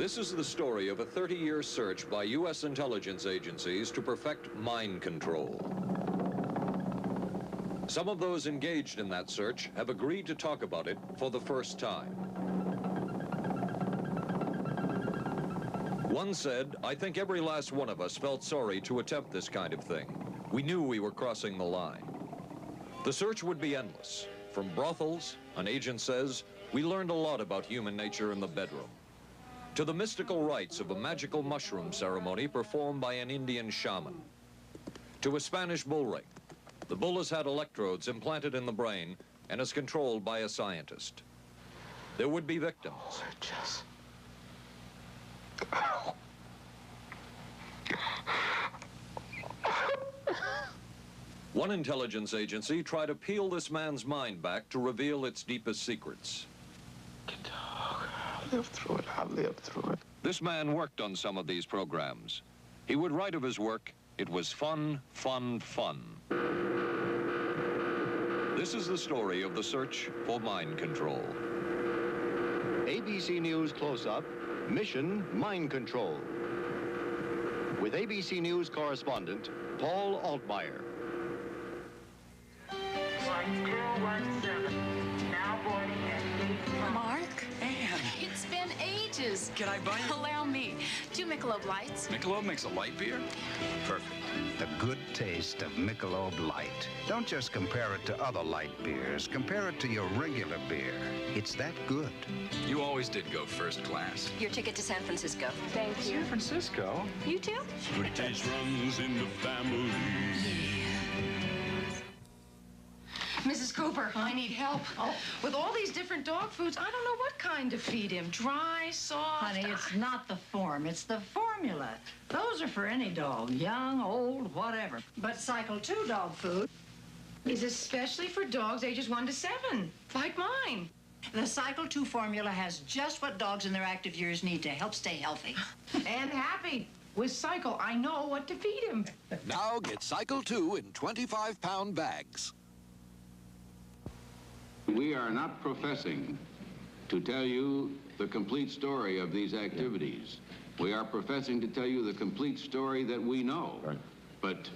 This is the story of a 30-year search by U.S. intelligence agencies to perfect mind control. Some of those engaged in that search have agreed to talk about it for the first time. One said, "I think every last one of us felt sorry to attempt this kind of thing. We knew we were crossing the line." The search would be endless. From brothels, an agent says, we learned a lot about human nature in the bedroom, to the mystical rites of a magical mushroom ceremony performed by an Indian shaman, to a Spanish bull ring. The bull has had electrodes implanted in the brain and is controlled by a scientist. There would be victims. One intelligence agency tried to peel this man's mind back to reveal its deepest secrets. I'll live through it. I'll live through it. This man worked on some of these programs. He would write of his work, "It was fun, fun, fun." This is the story of the search for mind control. ABC News Close-Up, Mission Mind Control. With ABC News correspondent Paul Altmaier. Flight 217, now boarding at gate. Mark? Anne. It's been ages. Can I buy you? Allow me. 2 Michelob Lights. Michelob makes a light beer? Perfect. The good taste of Michelob Light. Don't just compare it to other light beers. Compare it to your regular beer. It's that good. You always did go first class. Your ticket to San Francisco. Thank you. San Francisco? You too? Good taste runs in the family. Mrs. Cooper, I need help. Oh. With all these different dog foods, I don't know what kind to feed him. Dry, soft. Honey, it's not the form, it's the formula. Those are for any dog, young, old, whatever. But Cycle 2 dog food is especially for dogs ages 1 to 7, like mine. The Cycle 2 formula has just what dogs in their active years need to help stay healthy. And happy. With Cycle, I know what to feed him. Now get Cycle 2 in 25-pound bags. We are not professing to tell you the complete story of these activities. We are professing to tell you the complete story that we know. Right. But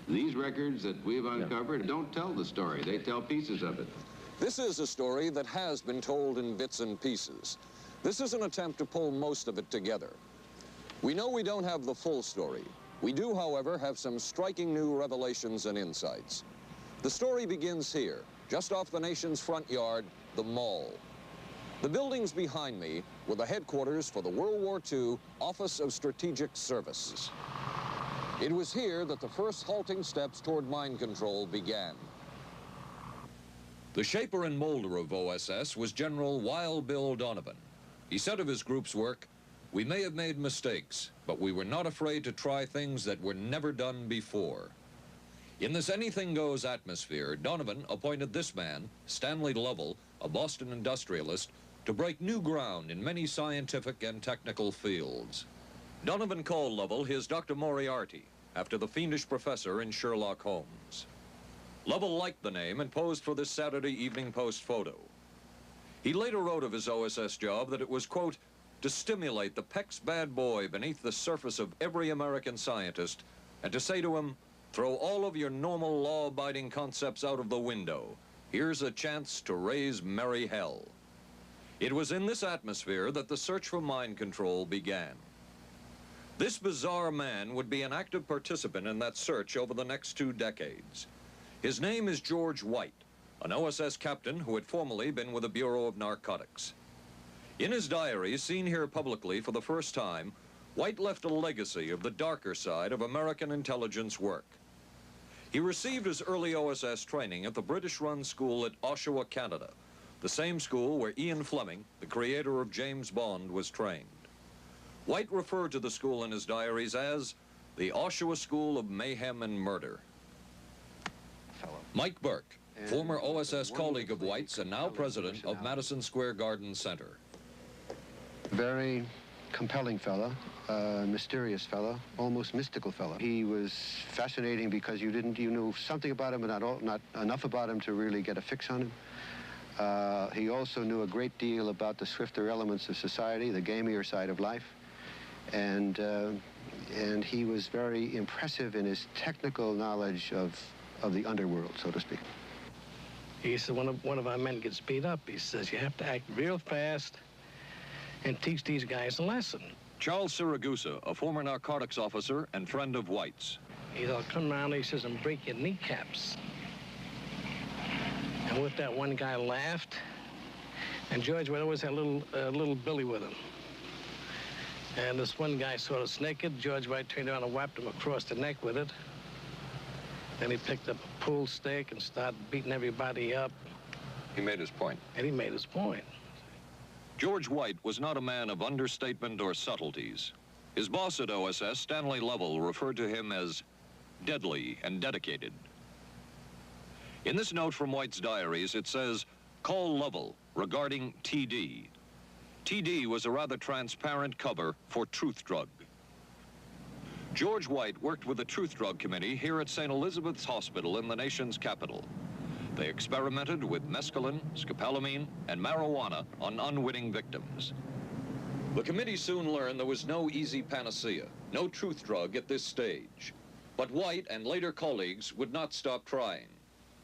these records that we've uncovered don't tell the story. They tell pieces of it. This is a story that has been told in bits and pieces. This is an attempt to pull most of it together. We know we don't have the full story. We do, however, have some striking new revelations and insights. The story begins here, just off the nation's front yard, the Mall. The buildings behind me were the headquarters for the World War II Office of Strategic Services. It was here that the first halting steps toward mind control began. The shaper and molder of OSS was General Wild Bill Donovan. He said of his group's work, "We may have made mistakes, but we were not afraid to try things that were never done before." In this anything-goes atmosphere, Donovan appointed this man, Stanley Lovell, a Boston industrialist, to break new ground in many scientific and technical fields. Donovan called Lovell his Dr. Moriarty, after the fiendish professor in Sherlock Holmes. Lovell liked the name and posed for this Saturday Evening Post photo. He later wrote of his OSS job that it was, quote, to stimulate the Peck's bad boy beneath the surface of every American scientist and to say to him, throw all of your normal law-abiding concepts out of the window. Here's a chance to raise merry hell. It was in this atmosphere that the search for mind control began. This bizarre man would be an active participant in that search over the next 2 decades. His name is George White, an OSS captain who had formerly been with the Bureau of Narcotics. In his diary, seen here publicly for the first time, White left a legacy of the darker side of American intelligence work. He received his early OSS training at the British-run school at Oshawa, Canada, the same school where Ian Fleming, the creator of James Bond, was trained. White referred to the school in his diaries as the Oshawa School of Mayhem and Murder. Mike Burke, former OSS colleague of White's and now president of Madison Square Garden Center. Very compelling fellow, mysterious fellow, almost mystical fellow. He was fascinating because you knew something about him, but not enough about him to really get a fix on him. He also knew a great deal about the swifter elements of society, the gamier side of life, and he was very impressive in his technical knowledge of the underworld, so to speak. He said, one of our men gets beat up. He says, you have to act real fast and teach these guys a lesson. Charles Siragusa, a former narcotics officer and friend of White's. He said, I'll come around, he says, and break your kneecaps. And with that, one guy laughed, and George White always had a little Billy with him. And this one guy sort of naked. George White turned around and whapped him across the neck with it. Then he picked up a pool stick and started beating everybody up. He made his point. And he made his point. George White was not a man of understatement or subtleties. His boss at OSS, Stanley Lovell, referred to him as deadly and dedicated. In this note from White's diaries, it says, call Lovell regarding TD. TD was a rather transparent cover for Truth Drug. George White worked with the Truth Drug Committee here at St. Elizabeth's Hospital in the nation's capital. They experimented with mescaline, scopolamine, and marijuana on unwitting victims. The committee soon learned there was no easy panacea, no truth drug at this stage. But White and later colleagues would not stop trying.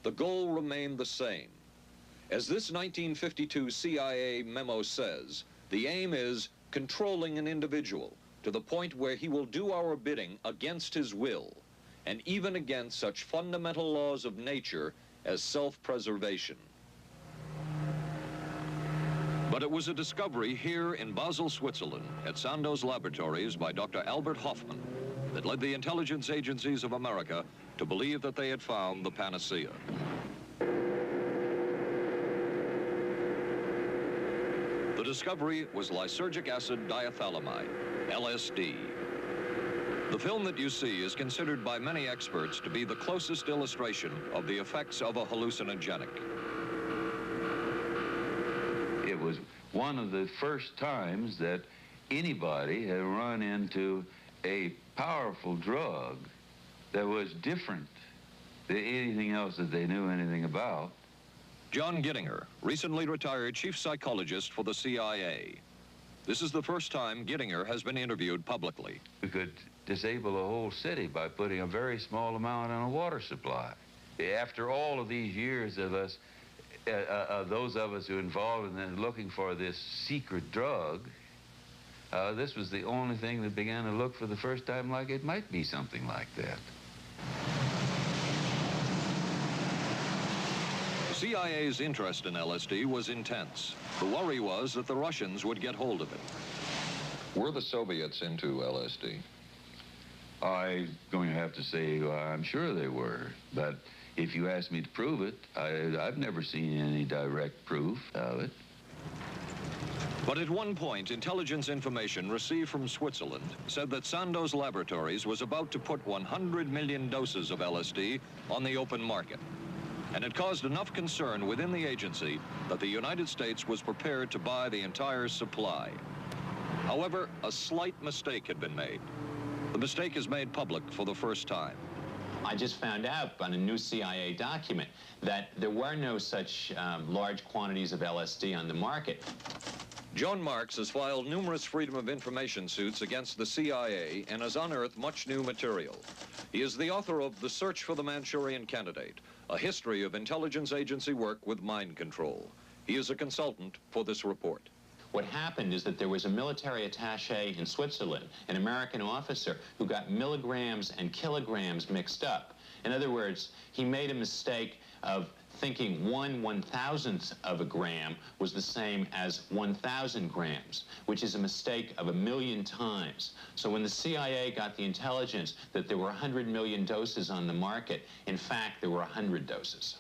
The goal remained the same. As this 1952 CIA memo says, the aim is controlling an individual to the point where he will do our bidding against his will, and even against such fundamental laws of nature as self-preservation. But it was a discovery here in Basel, Switzerland, at Sandoz Laboratories by Dr. Albert Hoffman that led the intelligence agencies of America to believe that they had found the panacea. The discovery was lysergic acid diethylamide, LSD. The film that you see is considered by many experts to be the closest illustration of the effects of a hallucinogenic. It was one of the first times that anybody had run into a powerful drug that was different than anything else that they knew anything about. John Gittinger, recently retired chief psychologist for the CIA. This is the first time Gittinger has been interviewed publicly. We could disable a whole city by putting a very small amount on a water supply. After all of these years of us, those of us who are involved in looking for this secret drug, this was the only thing that began to look for the first time like it might be something like that. The CIA's interest in LSD was intense. The worry was that the Russians would get hold of it. Were the Soviets into LSD? I'm going to have to say I'm sure they were, but if you ask me to prove it, I've never seen any direct proof of it. But at one point, intelligence information received from Switzerland said that Sandoz Laboratories was about to put 100 million doses of LSD on the open market. And it caused enough concern within the agency that the United States was prepared to buy the entire supply. However, a slight mistake had been made. The mistake is made public for the first time. I just found out on a new CIA document that there were no such large quantities of LSD on the market. Joan Marks has filed numerous Freedom of Information suits against the CIA and has unearthed much new material. He is the author of The Search for the Manchurian Candidate, a history of intelligence agency work with mind control. He is a consultant for this report. What happened is that there was a military attaché in Switzerland, an American officer, who got milligrams and kilograms mixed up. In other words, he made a mistake of thinking 1/1000th of a gram was the same as 1,000 grams, which is a mistake of 1,000,000 times. So when the CIA got the intelligence that there were 100 million doses on the market, in fact, there were 100 doses.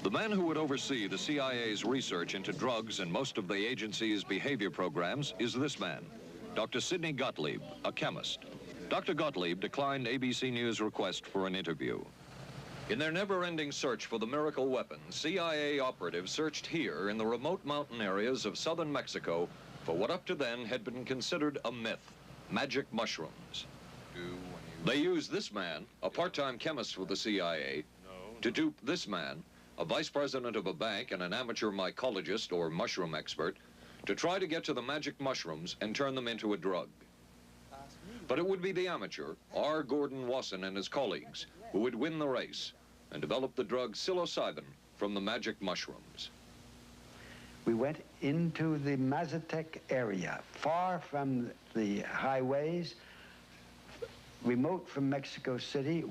The man who would oversee the CIA's research into drugs and most of the agency's behavior programs is this man, Dr. Sidney Gottlieb, a chemist. Dr. Gottlieb declined ABC News' request for an interview. In their never-ending search for the miracle weapon, CIA operatives searched here in the remote mountain areas of southern Mexico for what up to then had been considered a myth, magic mushrooms. They used this man, a part-time chemist for the CIA, to dupe this man, a vice president of a bank, and an amateur mycologist or mushroom expert to try to get to the magic mushrooms and turn them into a drug. But it would be the amateur, R. Gordon Wasson and his colleagues, who would win the race and develop the drug psilocybin from the magic mushrooms. We went into the Mazatec area, far from the highways, remote from Mexico City.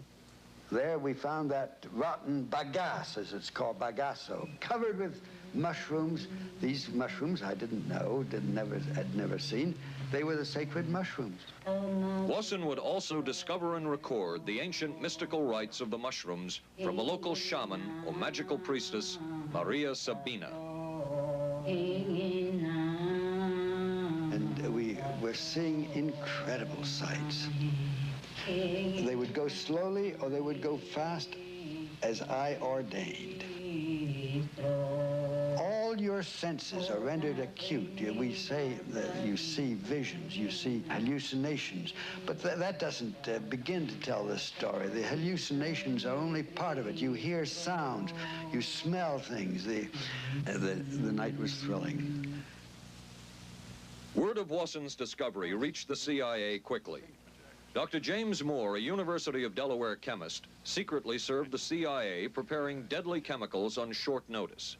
There we found that rotten bagasse, as it's called, bagasso, covered with mushrooms. These mushrooms I didn't know, had never seen. They were the sacred mushrooms. Wasson would also discover and record the ancient mystical rites of the mushrooms from a local shaman or magical priestess, Maria Sabina. And we were seeing incredible sights. They would go slowly or they would go fast as I ordained. All your senses are rendered acute. We say that you see visions, you see hallucinations, but that doesn't begin to tell this story. The hallucinations are only part of it. You hear sounds, you smell things. The night was thrilling. Word of Wasson's discovery reached the CIA quickly. Dr. James Moore, a University of Delaware chemist, secretly served the CIA preparing deadly chemicals on short notice.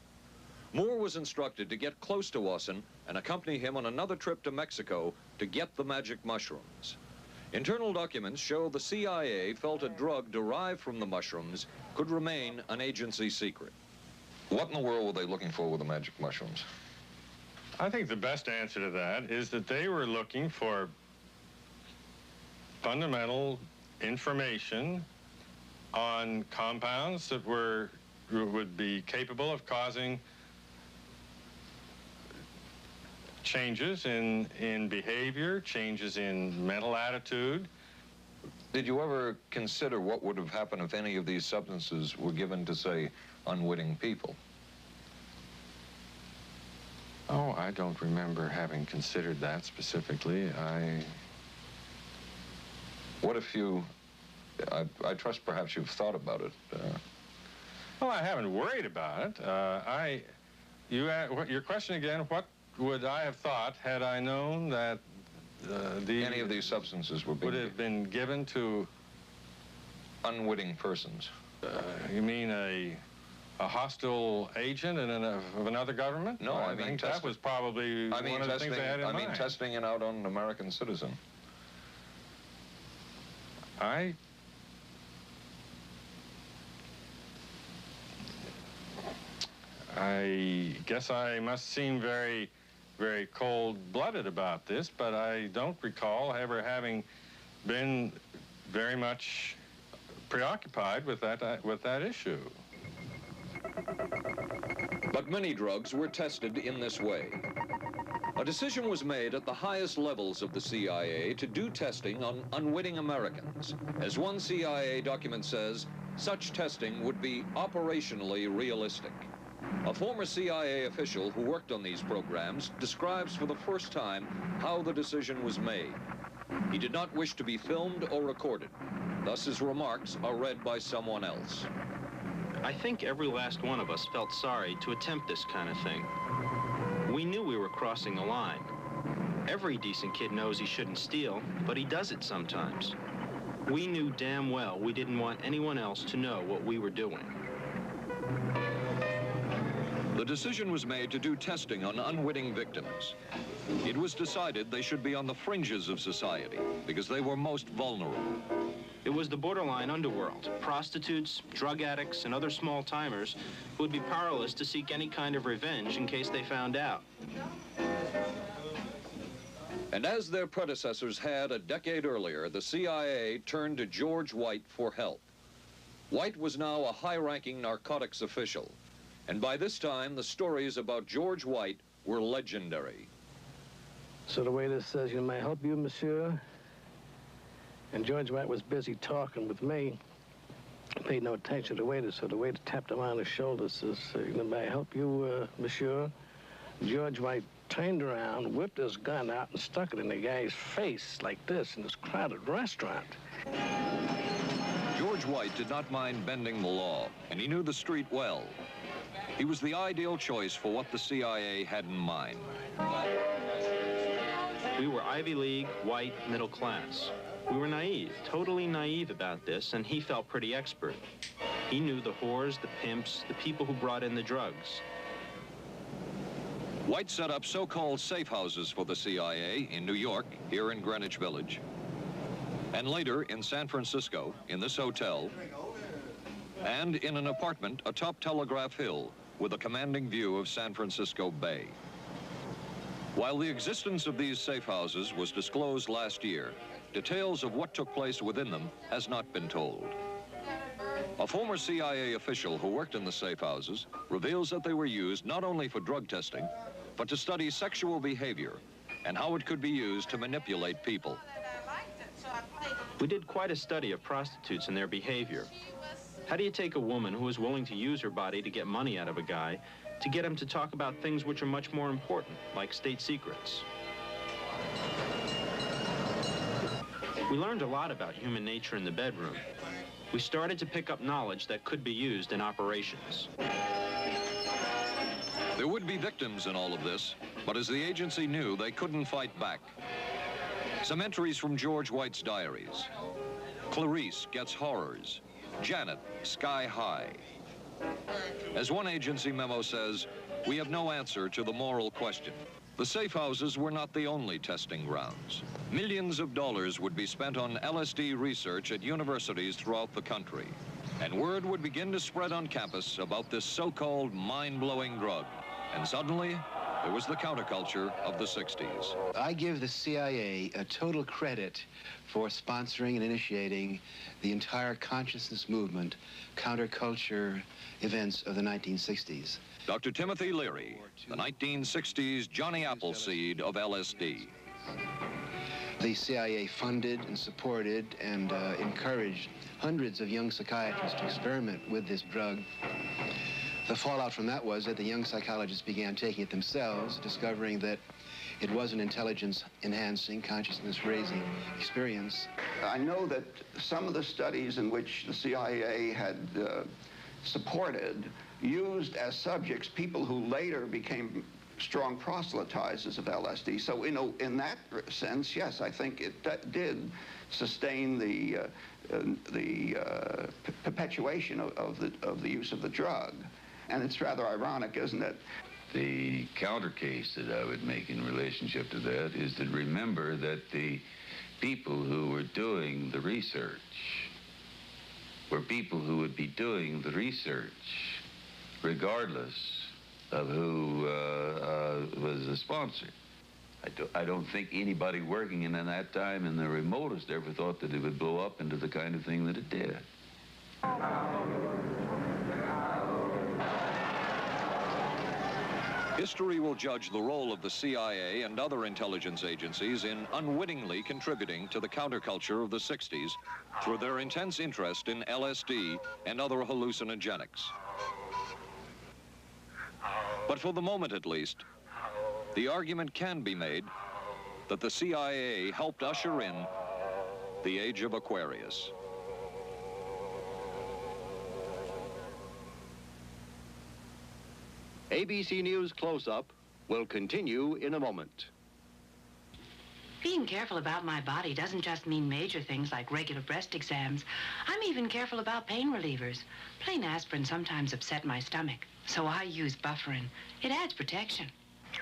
Moore was instructed to get close to Wasson and accompany him on another trip to Mexico to get the magic mushrooms. Internal documents show the CIA felt a drug derived from the mushrooms could remain an agency secret. What in the world were they looking for with the magic mushrooms? I think the best answer to that is that they were looking for fundamental information on compounds that would be capable of causing changes in behavior, changes in mental attitude. Did you ever consider what would have happened if any of these substances were given to, say, unwitting people? Oh, I don't remember having considered that specifically. What if you, I trust perhaps you've thought about it. Well, I haven't worried about it. Your question again, what would I have thought had I known that any of these substances would have been given to unwitting persons? You mean a hostile agent of another government? No, I mean that was probably one of the things they had in mind. I mean testing it out on an American citizen. I guess I must seem very, very cold-blooded about this, but I don't recall ever having been very much preoccupied with that issue. But many drugs were tested in this way. A decision was made at the highest levels of the CIA to do testing on unwitting Americans. As one CIA document says, such testing would be operationally realistic. A former CIA official who worked on these programs describes for the first time how the decision was made. He did not wish to be filmed or recorded. Thus his remarks are read by someone else. I think every last one of us felt sorry to attempt this kind of thing. We knew we were crossing the line. Every decent kid knows he shouldn't steal, but he does it sometimes. We knew damn well we didn't want anyone else to know what we were doing. The decision was made to do testing on unwitting victims. It was decided they should be on the fringes of society because they were most vulnerable. It was the borderline underworld. Prostitutes, drug addicts, and other small-timers who would be powerless to seek any kind of revenge in case they found out. And as their predecessors had a decade earlier, the CIA turned to George White for help. White was now a high-ranking narcotics official, and by this time, the stories about George White were legendary. So the waiter says, "You may help you, monsieur?" And George White was busy talking with me. I paid no attention to the waiter, so the waiter tapped him on the shoulder, says, "May I help you, monsieur?" George White turned around, whipped his gun out, and stuck it in the guy's face like this in this crowded restaurant. George George White did not mind bending the law, and he knew the street well. He was the ideal choice for what the CIA had in mind. We were Ivy League, white, middle class. We were naive, totally naive about this, and he felt pretty expert. He knew the whores, the pimps, the people who brought in the drugs. White set up so-called safe houses for the CIA in New York, here in Greenwich Village, and later in San Francisco, in this hotel, and in an apartment atop Telegraph Hill with a commanding view of San Francisco Bay. While the existence of these safe houses was disclosed last year, details of what took place within them has not been told. A former CIA official who worked in the safe houses reveals that they were used not only for drug testing, but to study sexual behavior and how it could be used to manipulate people. We did quite a study of prostitutes and their behavior. How do you take a woman who is willing to use her body to get money out of a guy to get him to talk about things which are much more important, like state secrets? We learned a lot about human nature in the bedroom. We started to pick up knowledge that could be used in operations. There would be victims in all of this, but as the agency knew, they couldn't fight back. Some entries from George White's diaries. Clarice gets horrors. Janet, sky high. As one agency memo says, we have no answer to the moral question. The safe houses were not the only testing grounds. Millions of dollars would be spent on LSD research at universities throughout the country. And word would begin to spread on campus about this so-called mind-blowing drug. And suddenly, there was the counterculture of the 60s. I give the CIA a total credit for sponsoring and initiating the entire consciousness movement, counterculture events of the 1960s. Dr. Timothy Leary, the 1960s Johnny Appleseed of LSD. The CIA funded and supported and encouraged hundreds of young psychiatrists to experiment with this drug. The fallout from that was that the young psychologists began taking it themselves, discovering that it was an intelligence-enhancing, consciousness-raising experience. I know that some of the studies in which the CIA had supported used as subjects people who later became strong proselytizers of LSD. So in that sense, yes, I think it did sustain the perpetuation of the use of the drug. And it's rather ironic, isn't it? The counter case that I would make in relationship to that is to remember that the people who were doing the research were people who would be doing the research regardless of who was the sponsor. I don't think anybody working in that time in the remotest ever thought that it would blow up into the kind of thing that it did. History will judge the role of the CIA and other intelligence agencies in unwittingly contributing to the counterculture of the 60s through their intense interest in LSD and other hallucinogenics. But for the moment, at least, the argument can be made that the CIA helped usher in the age of Aquarius. ABC News Close-Up will continue in a moment. Being careful about my body doesn't just mean major things like regular breast exams. I'm even careful about pain relievers. Plain aspirin sometimes upset my stomach, so I use Bufferin. It adds protection.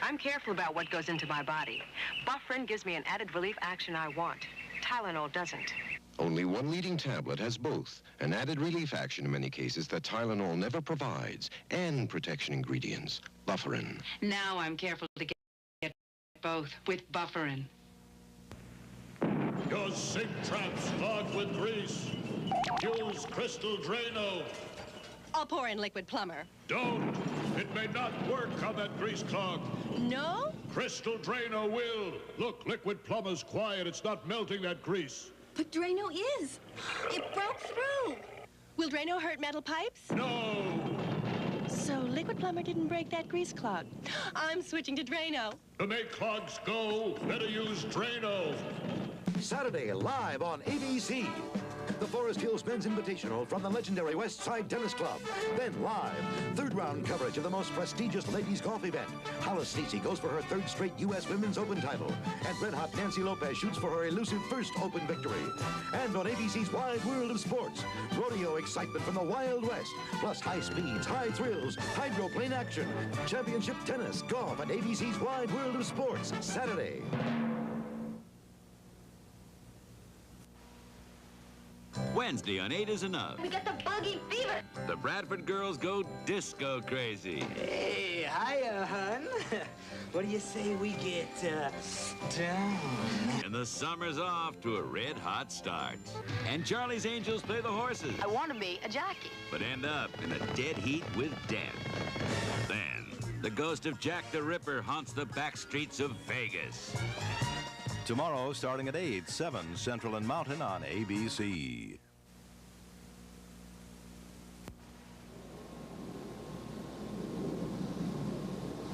I'm careful about what goes into my body. Bufferin gives me an added relief action I want. Tylenol doesn't. Only one leading tablet has both an added relief action in many cases that Tylenol never provides, and protection ingredients, Bufferin. Now I'm careful to get both with Bufferin. Your sink trap's clogged with grease. Use Crystal Drano. I'll pour in liquid plumber. Don't. It may not work on that grease clog. No? Crystal Drano will. Look, liquid plumber's quiet. It's not melting that grease. But Drano is. It broke through. Will Drano hurt metal pipes? No. So liquid plumber didn't break that grease clog. I'm switching to Drano. To make clogs go, better use Drano. Saturday, live on ABC. the Forest Hills Men's Invitational from the legendary West Side Tennis Club. Then live, third round coverage of the most prestigious ladies golf event. Hollis Stacey goes for her third straight U.S. Women's Open title. And red-hot Nancy Lopez shoots for her elusive first Open victory. And on ABC's Wide World of Sports, rodeo excitement from the Wild West, plus high speeds, high thrills, hydroplane action, championship tennis, golf, and ABC's Wide World of Sports, Saturday. Wednesday on 8 is Enough. We got the buggy fever. The Bradford girls go disco crazy. Hey, hiya, hun. What do you say we get, down? And the summer's off to a red-hot start. And Charlie's Angels play the horses. I want to be a jockey. But end up in a dead heat with death. Then, the ghost of Jack the Ripper haunts the back streets of Vegas. Tomorrow, starting at 8, 7 Central and Mountain on ABC.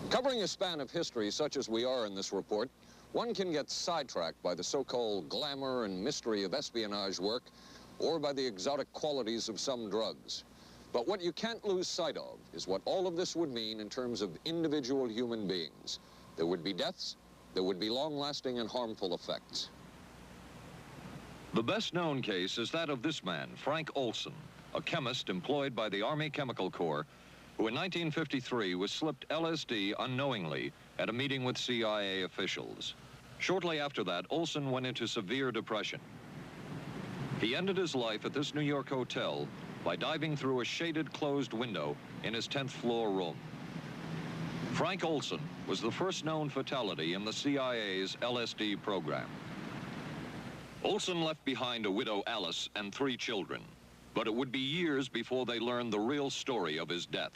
Covering a span of history such as we are in this report, one can get sidetracked by the so-called glamour and mystery of espionage work or by the exotic qualities of some drugs. But what you can't lose sight of is what all of this would mean in terms of individual human beings. There would be deaths. There would be long-lasting and harmful effects. The best-known case is that of this man, Frank Olson, a chemist employed by the Army Chemical Corps, who in 1953 was slipped LSD unknowingly at a meeting with CIA officials. Shortly after that, Olson went into severe depression. He ended his life at this New York hotel by diving through a shaded closed window in his 10th floor room. Frank Olson was the first known fatality in the CIA's LSD program. Olson left behind a widow, Alice, and 3 children, but it would be years before they learned the real story of his death.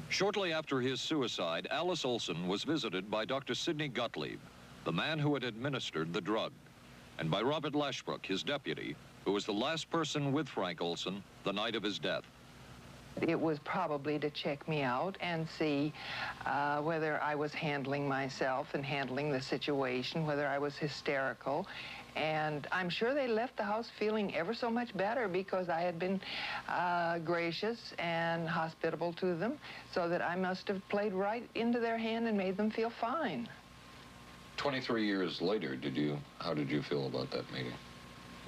Shortly after his suicide, Alice Olson was visited by Dr. Sidney Gottlieb, the man who had administered the drug, and by Robert Lashbrook, his deputy, who was the last person with Frank Olson the night of his death. It was probably to check me out and see whether I was handling myself and handling the situation, whether I was hysterical. And I'm sure they left the house feeling ever so much better because I had been gracious and hospitable to them, so that I must have played right into their hand and made them feel fine. 23 years later, how did you feel about that meeting?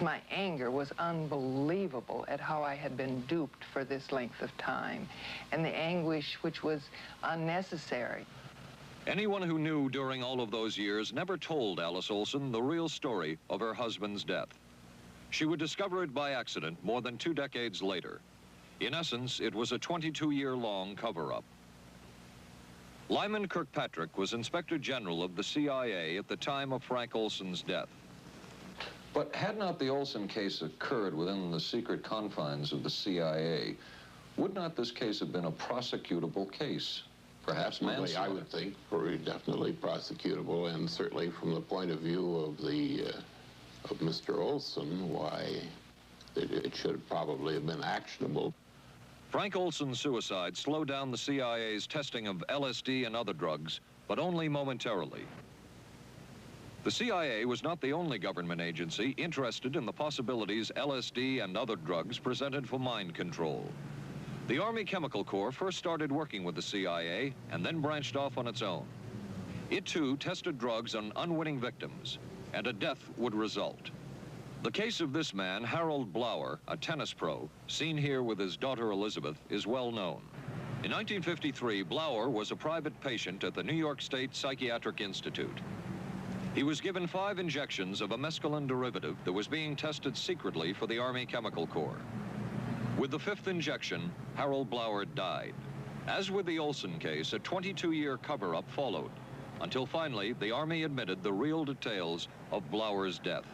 My anger was unbelievable at how I had been duped for this length of time, and the anguish which was unnecessary. Anyone who knew during all of those years never told Alice Olson the real story of her husband's death. She would discover it by accident more than 2 decades later. In essence, it was a 22-year-long cover-up. Lyman Kirkpatrick was Inspector General of the CIA at the time of Frank Olson's death. But had not the Olson case occurred within the secret confines of the CIA, would not this case have been a prosecutable case? Perhaps manslaughter? I would think definitely prosecutable, and certainly from the point of view of of Mr. Olson, why it should probably have been actionable. Frank Olson's suicide slowed down the CIA's testing of LSD and other drugs, but only momentarily. The CIA was not the only government agency interested in the possibilities LSD and other drugs presented for mind control. The Army Chemical Corps first started working with the CIA and then branched off on its own. It too tested drugs on unwitting victims, and a death would result. The case of this man, Harold Blower, a tennis pro, seen here with his daughter Elizabeth, is well known. In 1953, Blower was a private patient at the New York State Psychiatric Institute. He was given 5 injections of a mescaline derivative that was being tested secretly for the Army Chemical Corps. With the 5th injection, Harold Blower died. As with the Olson case, a 22-year cover-up followed, until finally the Army admitted the real details of Blower's death.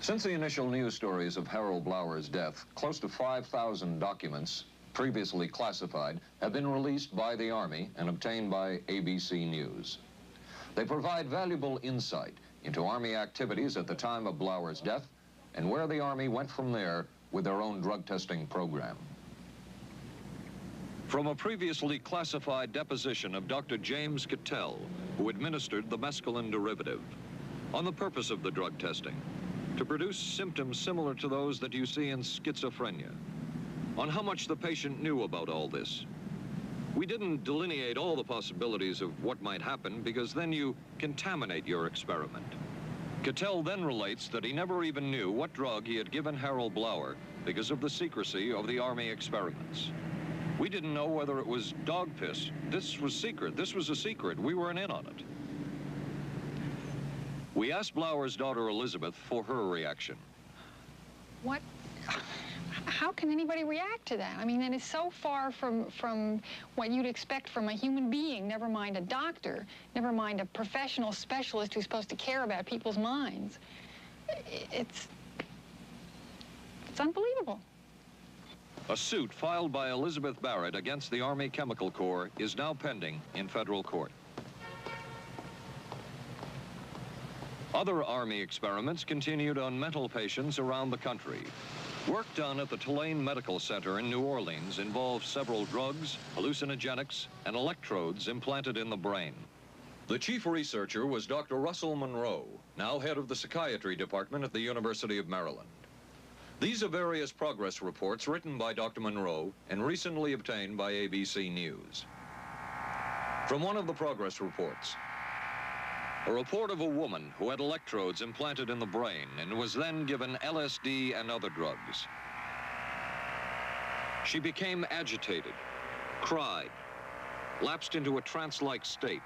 Since the initial news stories of Harold Blower's death, close to 5,000 documents, previously classified, have been released by the Army and obtained by ABC News. They provide valuable insight into Army activities at the time of Blower's death and where the Army went from there with their own drug testing program. From a previously classified deposition of Dr. James Cattell, who administered the mescaline derivative, on the purpose of the drug testing, to produce symptoms similar to those that you see in schizophrenia. On how much the patient knew about all this. We didn't delineate all the possibilities of what might happen because then you contaminate your experiment. Cattell then relates that he never even knew what drug he had given Harold Blauer because of the secrecy of the Army experiments. We didn't know whether it was dog piss. This was secret. This was a secret. We weren't in on it. We asked Blauer's daughter Elizabeth for her reaction. What? How can anybody react to that? I mean, that is so far from what you'd expect from a human being, never mind a doctor, never mind a professional specialist who's supposed to care about people's minds. It's unbelievable. A suit filed by Elizabeth Barrett against the Army Chemical Corps is now pending in federal court. Other Army experiments continued on mental patients around the country. Work done at the Tulane Medical Center in New Orleans involved several drugs, hallucinogenics, and electrodes implanted in the brain. The chief researcher was Dr. Russell Monroe, now head of the psychiatry department at the University of Maryland. These are various progress reports written by Dr. Monroe and recently obtained by ABC News. From one of the progress reports, a report of a woman who had electrodes implanted in the brain and was then given LSD and other drugs. She became agitated, cried, lapsed into a trance-like state.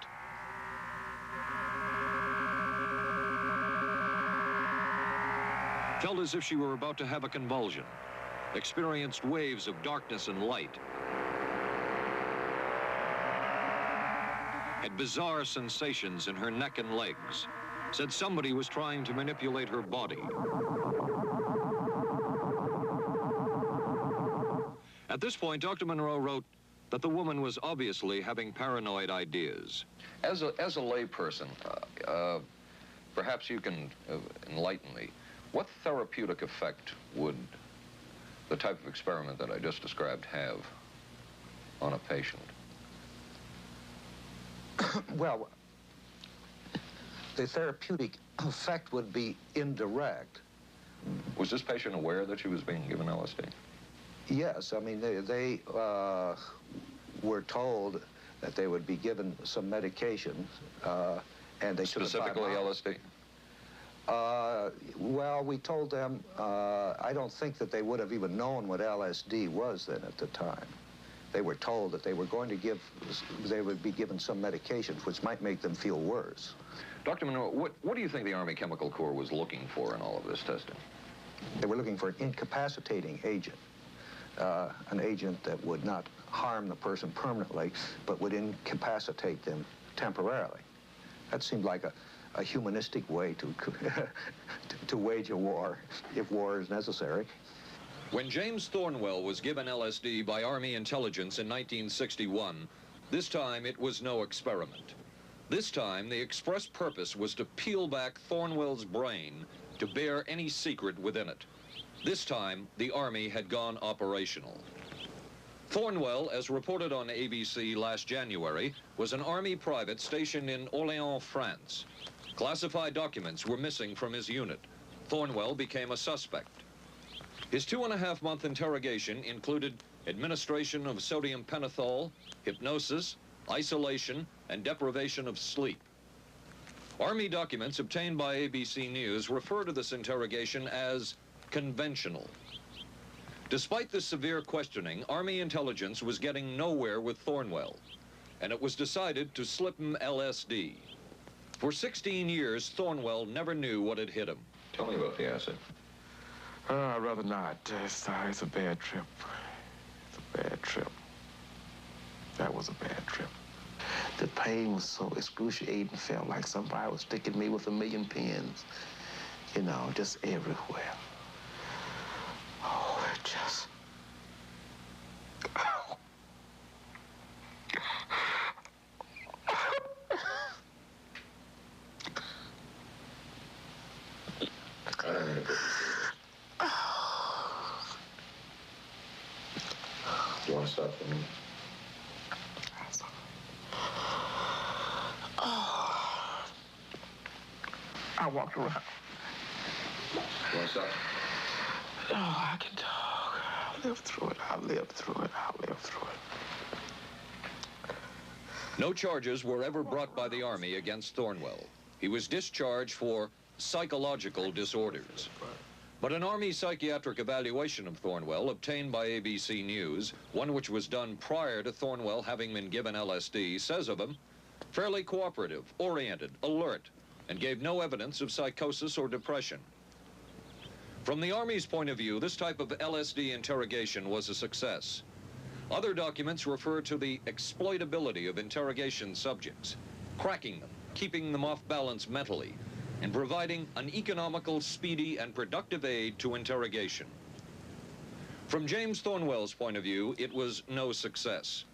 Felt as if she were about to have a convulsion, experienced waves of darkness and light, had bizarre sensations in her neck and legs, said somebody was trying to manipulate her body. At this point, Dr. Monroe wrote that the woman was obviously having paranoid ideas. As a layperson, perhaps you can enlighten me. What therapeutic effect would the type of experiment that I just described have on a patient? Well, the therapeutic effect would be indirect. Was this patient aware that she was being given LSD? Yes, I mean, they were told that they would be given some medication, and they took specifically LSD? Well, we told them, I don't think that they would have even known what LSD was then at the time. They were told that they were going to they would be given some medications which might make them feel worse. Dr. Monroe, what do you think the Army Chemical Corps was looking for in all of this testing? They were looking for an incapacitating agent, an agent that would not harm the person permanently, but would incapacitate them temporarily. That seemed like a humanistic way to wage a war, if war is necessary. When James Thornwell was given LSD by Army intelligence in 1961, this time it was no experiment. This time, the express purpose was to peel back Thornwell's brain to bear any secret within it. This time, the Army had gone operational. Thornwell, as reported on ABC last January, was an Army private stationed in Orléans, France. Classified documents were missing from his unit. Thornwell became a suspect. His 2.5-month interrogation included administration of sodium pentothal, hypnosis, isolation, and deprivation of sleep. Army documents obtained by ABC News refer to this interrogation as conventional. Despite this severe questioning, Army intelligence was getting nowhere with Thornwell, and it was decided to slip him LSD. For 16 years, Thornwell never knew what had hit him. Tell me about the acid. I'd rather not. It's a bad trip. It's a bad trip. That was a bad trip. The pain was so excruciating. Felt like somebody was sticking me with 1,000,000 pins. You know, just everywhere. Oh, it just... Do you want to stop for a minute? I walked around. You want to stop? Oh, I can talk. I'll live through it. I'll live through it. I'll live through it. No charges were ever brought by the Army against Thornwell. He was discharged for psychological disorders. But an Army psychiatric evaluation of Thornwell obtained by ABC News, one which was done prior to Thornwell having been given LSD, says of him, fairly cooperative, oriented, alert, and gave no evidence of psychosis or depression. From the Army's point of view, this type of LSD interrogation was a success. Other documents refer to the exploitability of interrogation subjects, cracking them, keeping them off balance mentally, and providing an economical, speedy, and productive aid to interrogation. From James Thornwell's point of view, it was no success.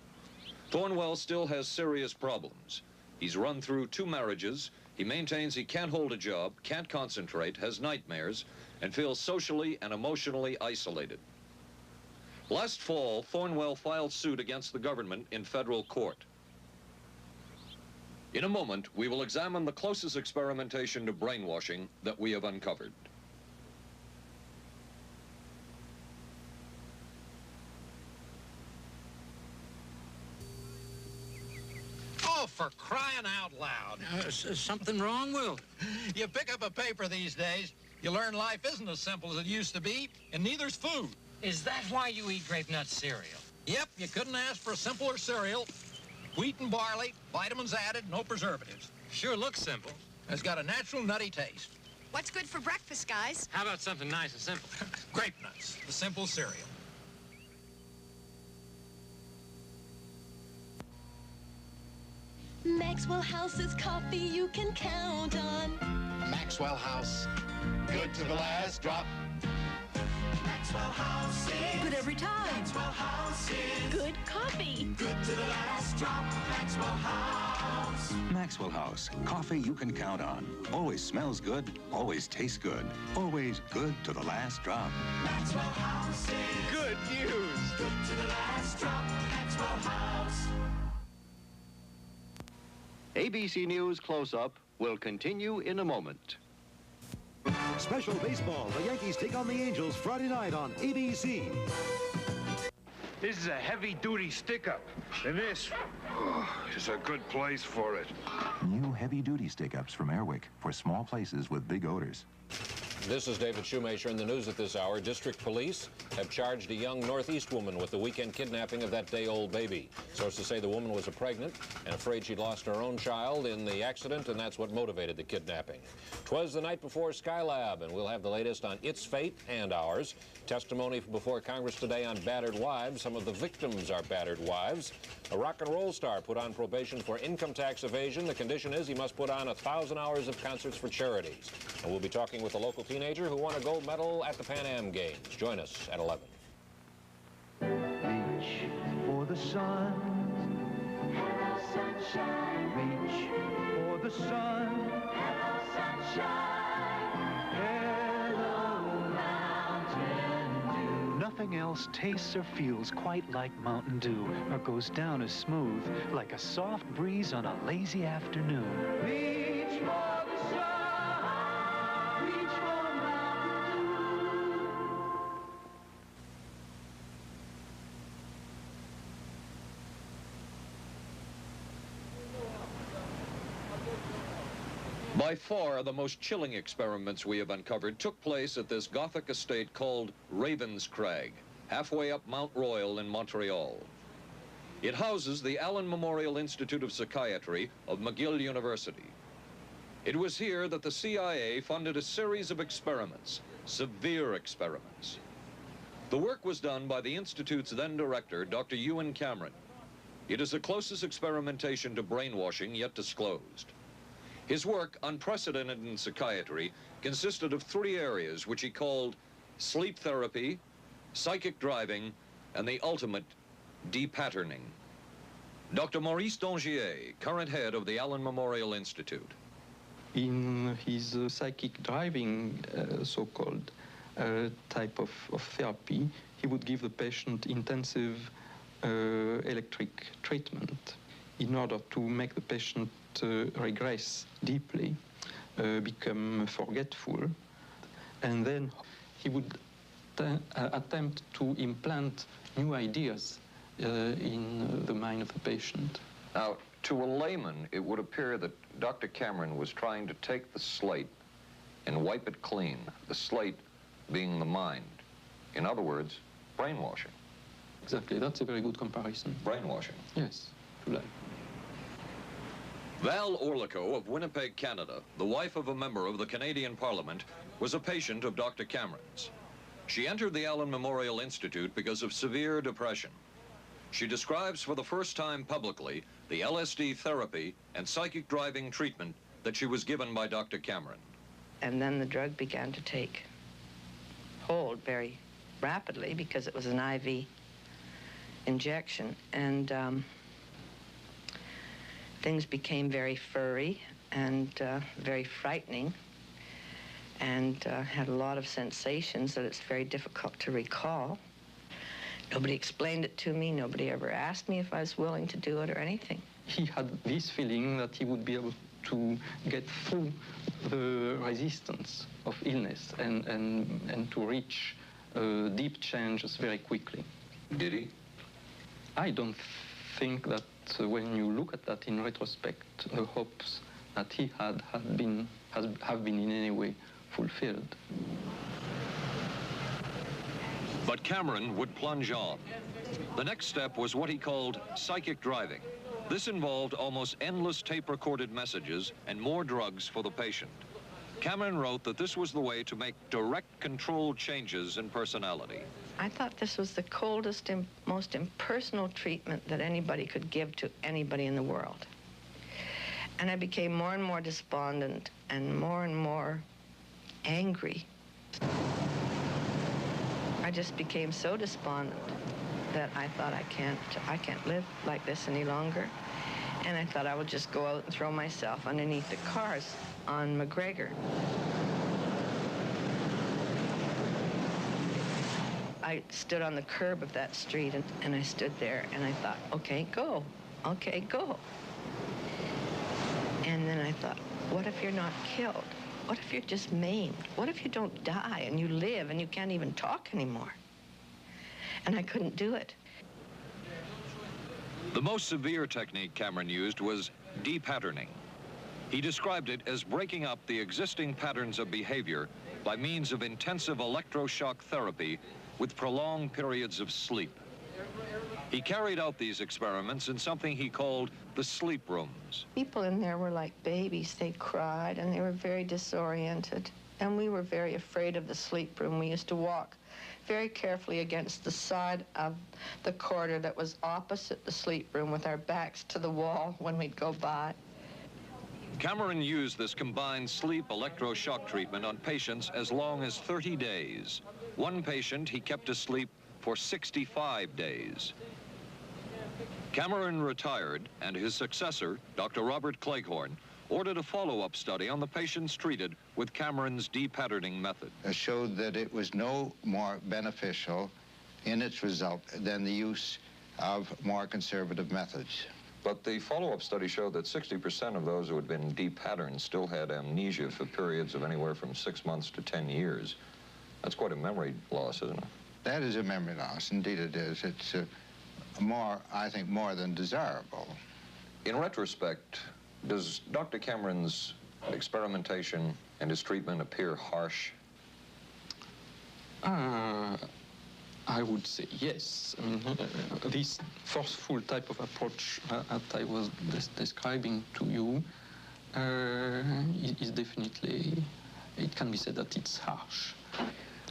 Thornwell still has serious problems. He's run through 2 marriages. He maintains he can't hold a job, can't concentrate, has nightmares, and feels socially and emotionally isolated. Last fall, Thornwell filed suit against the government in federal court. In a moment, we will examine the closest experimentation to brainwashing that we have uncovered. Oh, for crying out loud. Something wrong, Will? You pick up a paper these days, you learn life isn't as simple as it used to be, and neither's food. Is that why you eat Grape Nut cereal? Yep, you couldn't ask for a simpler cereal. Wheat and barley, vitamins added, no preservatives. Sure looks simple. It's got a natural nutty taste. What's good for breakfast, guys? How about something nice and simple? Grape Nuts, the simple cereal. Maxwell House's coffee you can count on. Maxwell House, good to the last drop. Maxwell House is good every time. Maxwell House is good coffee. Good to the last drop. Maxwell House. Maxwell House, coffee you can count on. Always smells good, always tastes good, always good to the last drop. Maxwell House is good news. Good to the last drop. Maxwell House. ABC News Close-Up will continue in a moment. Special baseball. The Yankees take on the Angels Friday night on ABC. This is a heavy-duty stick-up, and this is a good place for it. New heavy-duty stick-ups from Airwick for small places with big odors. This is David Shoemaker. In the news at this hour, District Police have charged a young Northeast woman with the weekend kidnapping of that day-old baby. Sources say the woman was pregnant and afraid she'd lost her own child in the accident, and that's what motivated the kidnapping. 'Twas the night before Skylab, and we'll have the latest on its fate and ours. Testimony before Congress today on battered wives. Some of the victims are battered wives. A rock and roll star put on probation for income tax evasion. The condition is he must put on 1,000 hours of concerts for charities. And we'll be talking with a local teenager who won a gold medal at the Pan Am Games. Join us at 11. Reach for the sun. Hello, sunshine. Reach for the sun. Hello, sunshine. Hello, Mountain Dew. Nothing else tastes or feels quite like Mountain Dew, or goes down as smooth like a soft breeze on a lazy afternoon. Reach for the sun. Reach for Mountain Dew. By far, the most chilling experiments we have uncovered took place at this Gothic estate called Ravenscrag, halfway up Mount Royal in Montreal. It houses the Allen Memorial Institute of Psychiatry of McGill University. It was here that the CIA funded a series of experiments, severe experiments. The work was done by the Institute's then director, Dr. Ewan Cameron. It is the closest experimentation to brainwashing yet disclosed. His work, unprecedented in psychiatry, consisted of 3 areas which he called sleep therapy, psychic driving, and the ultimate depatterning. Dr. Maurice Dongier, current head of the Allen Memorial Institute. In his psychic driving, so-called type of therapy, he would give the patient intensive electric treatment in order to make the patient regress deeply, become forgetful. and then he would attempt to implant new ideas in the mind of the patient. Now, to a layman, it would appear that Dr. Cameron was trying to take the slate and wipe it clean, the slate being the mind. In other words, brainwashing. Exactly, that's a very good comparison. Brainwashing. Yes, to life. Val Orlico of Winnipeg, Canada, the wife of a member of the Canadian Parliament, was a patient of Dr. Cameron's. She entered the Allen Memorial Institute because of severe depression. She describes for the first time publicly the LSD therapy and psychic driving treatment that she was given by Dr. Cameron. And then the drug began to take hold very rapidly because it was an IV injection. And things became very furry and very frightening, and had a lot of sensations that it's very difficult to recall. Nobody explained it to me. Nobody ever asked me if I was willing to do it or anything. He had this feeling that he would be able to get through the resistance of illness and to reach deep changes very quickly. Did he? I don't think that when you look at that in retrospect, the hopes that he had have been in any way fulfilled. But Cameron would plunge on. The next step was what he called psychic driving. This involved almost endless tape-recorded messages and more drugs for the patient. Cameron wrote that this was the way to make direct controlled changes in personality. I thought this was the coldest and most impersonal treatment that anybody could give to anybody in the world. And I became more and more despondent and more angry. I just became so despondent that I thought I can't live like this any longer. And I thought I would just go out and throw myself underneath the cars on McGregor. I stood on the curb of that street and I stood there and I thought, okay, go. Okay, go. And then I thought, what if you're not killed? What if you're just maimed? What if you don't die and you live and you can't even talk anymore? And I couldn't do it. The most severe technique Cameron used was de-patterning. He described it as breaking up the existing patterns of behavior by means of intensive electroshock therapy with prolonged periods of sleep. He carried out these experiments in something he called the sleep rooms. People in there were like babies. They cried and they were very disoriented. And we were very afraid of the sleep room. We used to walk very carefully against the side of the corridor that was opposite the sleep room with our backs to the wall when we'd go by. Cameron used this combined sleep electroshock treatment on patients as long as 30 days. One patient he kept asleep for 65 days. Cameron retired, and his successor, Dr. Robert Cleghorn, ordered a follow-up study on the patients treated with Cameron's de-patterning method. Showed that it was no more beneficial in its result than the use of more conservative methods. But the follow-up study showed that 60% of those who had been de-patterned still had amnesia for periods of anywhere from 6 months to 10 years. That's quite a memory loss, isn't it? That is a memory loss. Indeed it is. It's I think, more than desirable. In retrospect, does Dr. Cameron's experimentation and his treatment appear harsh? I would say yes. I mean, this forceful type of approach that I was describing to you is definitely, it can be said that it's harsh.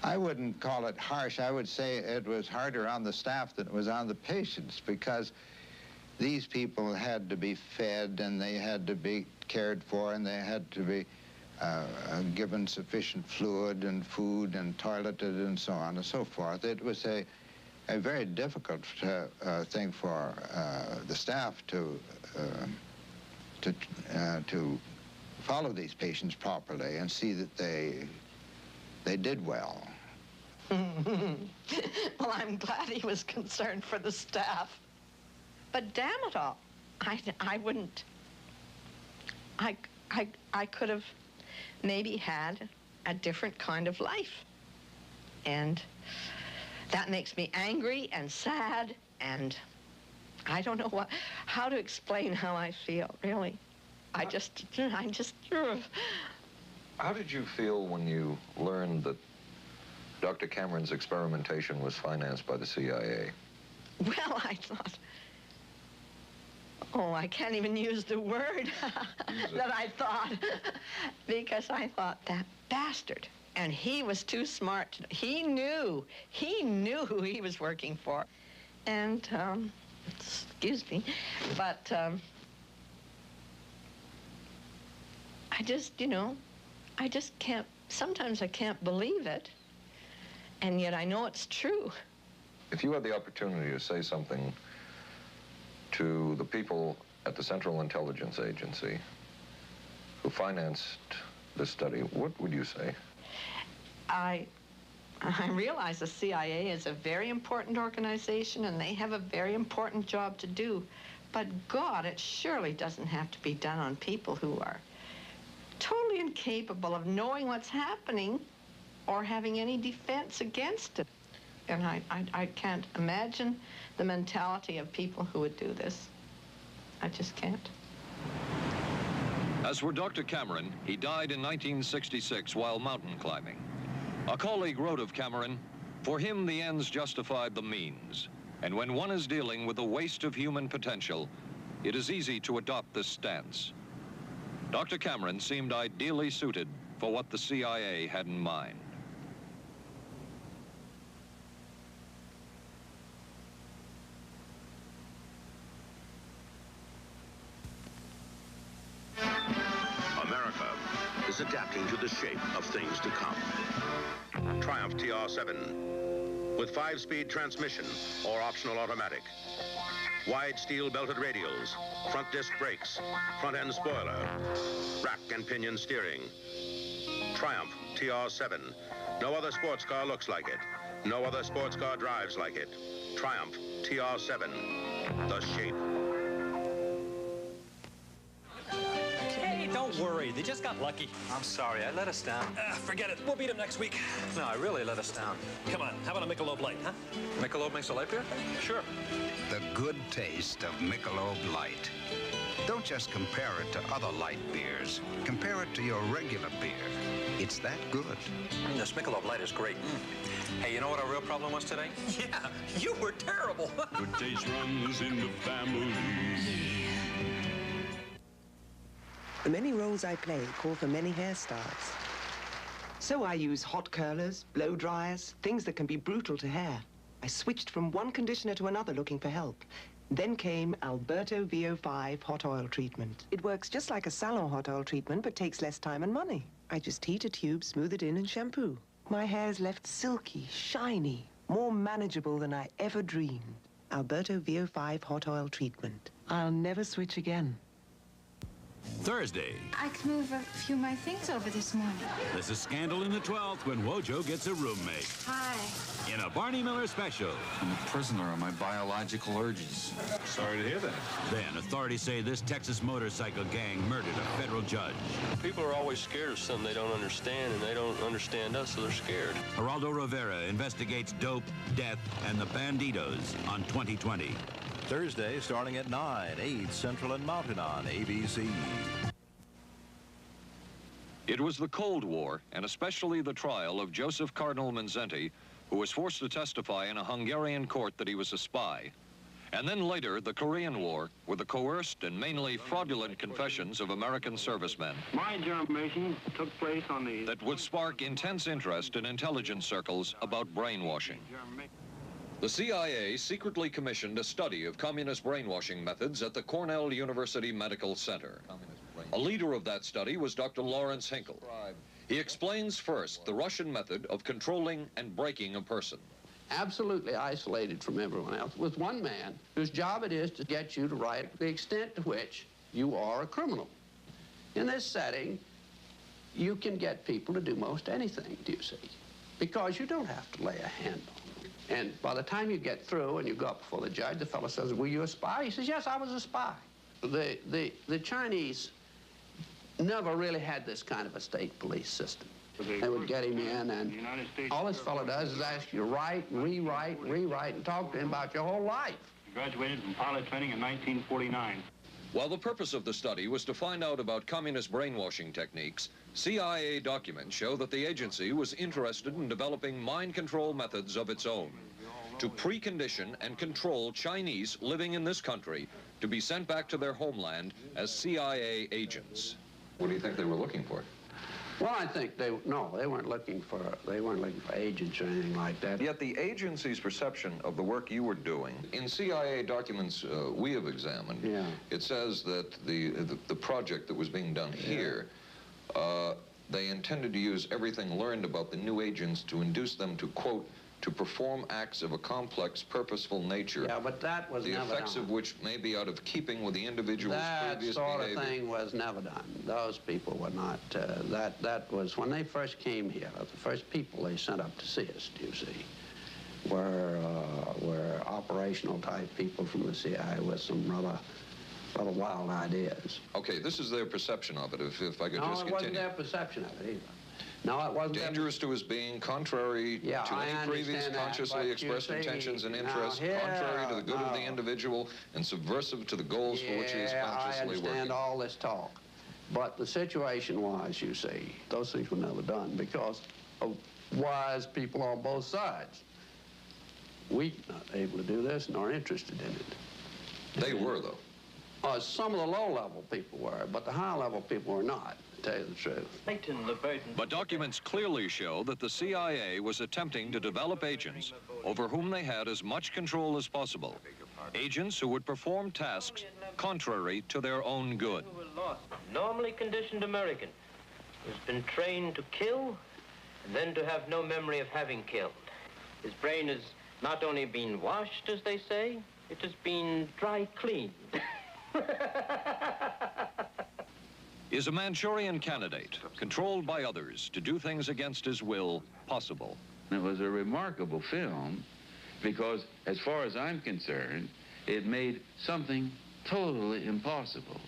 I wouldn't call it harsh. I would say it was harder on the staff than it was on the patients, because these people had to be fed and they had to be cared for and they had to be given sufficient fluid and food and toileted and so on and so forth. It was a very difficult thing for the staff to follow these patients properly and see that they did well. Well, I'm glad he was concerned for the staff. But damn it all, I wouldn't. I could have maybe had a different kind of life. And that makes me angry and sad, and I don't know how to explain how I feel, really. I just... How did you feel when you learned that Dr. Cameron's experimentation was financed by the CIA? Well, I thought... Oh, I can't even use the word that I thought, because I thought, that bastard. And he was too smart. He knew who he was working for. And, excuse me, but I just, I just can't, sometimes I can't believe it, and yet I know it's true. If you had the opportunity to say something to the people at the Central Intelligence Agency who financed this study, what would you say? I realize the CIA is a very important organization and they have a very important job to do. But God, it surely doesn't have to be done on people who are totally incapable of knowing what's happening or having any defense against it. And I can't imagine the mentality of people who would do this. I just can't. As for Dr. Cameron, he died in 1966 while mountain climbing. A colleague wrote of Cameron, "For him, the ends justified the means. And when one is dealing with the waste of human potential, it is easy to adopt this stance." Dr. Cameron seemed ideally suited for what the CIA had in mind. America is adapting to the shape of things to come. Triumph TR7 with 5-speed transmission or optional automatic. Wide steel belted radials, front disc brakes, front end spoiler, rack and pinion steering. Triumph TR7. No other sports car looks like it. No other sports car drives like it. Triumph TR7. The shape. Hey, don't worry. They just got lucky. I'm sorry. I let us down. Forget it. We'll beat them next week. No, I really let us down. Come on. How about a Michelob Light, huh? Michelob makes a light beer? Sure. The good taste of Michelob Light. Don't just compare it to other light beers. Compare it to your regular beer. It's that good. This Michelob Light is great. Hey, you know what our real problem was today? Yeah, you were terrible. Good taste runs in the family. The many roles I play call for many hairstyles. So I use hot curlers, blow dryers, things that can be brutal to hair. I switched from one conditioner to another looking for help. Then came Alberto VO5 hot oil treatment. It works just like a salon hot oil treatment, but takes less time and money. I just heat a tube, smooth it in, and shampoo. My hair's left silky, shiny, more manageable than I ever dreamed. Alberto VO5 hot oil treatment. I'll never switch again. Thursday. I can move a few of my things over this morning. There's a scandal in the 12th when Wojo gets a roommate. Hi. In a Barney Miller special. I'm a prisoner of my biological urges. Sorry to hear that. Then authorities say this Texas motorcycle gang murdered a federal judge. People are always scared of something they don't understand, and they don't understand us, so they're scared. Geraldo Rivera investigates dope, death, and the banditos on 2020. Thursday, starting at 9, 8 Central and Mountain on ABC. It was the Cold War, and especially the trial of Joseph Cardinal Mindszenty, who was forced to testify in a Hungarian court that he was a spy. And then later, the Korean War, with the coerced and mainly fraudulent confessions of American servicemen. My germination took place on the... That would spark intense interest in intelligence circles about brainwashing. The CIA secretly commissioned a study of communist brainwashing methods at the Cornell University Medical Center. A leader of that study was Dr. Lawrence Hinkle. He explains first the Russian method of controlling and breaking a person. Absolutely isolated from everyone else, with one man whose job it is to get you to write the extent to which you are a criminal. In this setting, you can get people to do most anything, do you see? Because you don't have to lay a hand on them. And by the time you get through and you go up before the judge, the fellow says, were you a spy? He says, yes, I was a spy. The Chinese never really had this kind of a state police system. They would get him in, and all this fellow does is ask you to write, rewrite, and talk to him about your whole life. Graduated from pilot training in 1949. While the purpose of the study was to find out about communist brainwashing techniques, CIA documents show that the agency was interested in developing mind control methods of its own to precondition and control Chinese living in this country to be sent back to their homeland as CIA agents. What do you think they were looking for? Well, I think they weren't looking for agents or anything like that. Yet the agency's perception of the work you were doing, in CIA documents we have examined, it says that the project that was being done here, they intended to use everything learned about the new agents to induce them to, quote, to perform acts of a complex, purposeful nature. Yeah, but that was never done. The effects of which may be out of keeping with the individual's previous behavior. That sort of thing was never done. Those people were not, that was, when they first came here, the first people they sent up to see us, you see, were operational type people from the CIA with some rather wild ideas. Okay, this is their perception of it, if I could just continue. No, it wasn't their perception of it either. No, it wasn't. Dangerous to his being, contrary to any previous consciously expressed intentions and interests, contrary to the good of the individual, and subversive to the goals for which he is consciously working. I understand all this talk. But the situation was, you see, those things were never done because of wise people on both sides. We were not able to do this nor interested in it. They were, though. Some of the low-level people were, but the high-level people were not, to tell you the truth. But documents clearly show that the CIA was attempting to develop agents over whom they had as much control as possible. Agents who would perform tasks contrary to their own good. Normally conditioned American who's been trained to kill and then to have no memory of having killed. His brain has not only been washed, as they say, it has been dry cleaned. Is a Manchurian candidate, controlled by others to do things against his will, possible? It was a remarkable film because, as far as I'm concerned, it made something totally impossible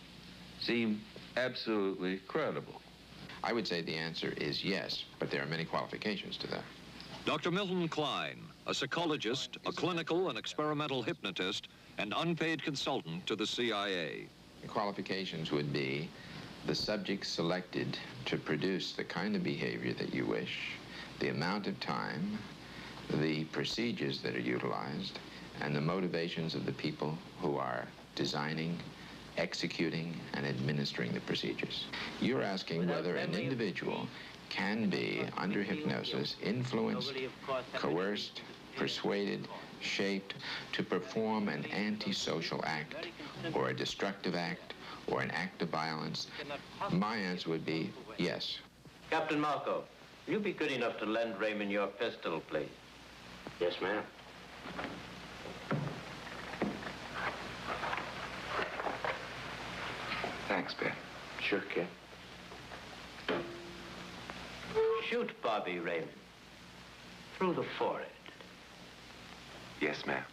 seem absolutely credible. I would say the answer is yes, but there are many qualifications to that. Dr. Milton Klein, a psychologist, a clinical and experimental hypnotist, and unpaid consultant to the CIA. The qualifications would be the subject selected to produce the kind of behavior that you wish, the amount of time, the procedures that are utilized, and the motivations of the people who are designing, executing, and administering the procedures. You're asking whether an individual can be, under hypnosis, influenced, coerced, persuaded, shaped to perform an antisocial act, or a destructive act, or an act of violence. My answer would be yes. Captain Marco, will you be good enough to lend Raymond your pistol, please? Yes, ma'am. Thanks, Ben. Sure, kid. Shoot Bobby Raymond. Through the forehead. Yes, ma'am.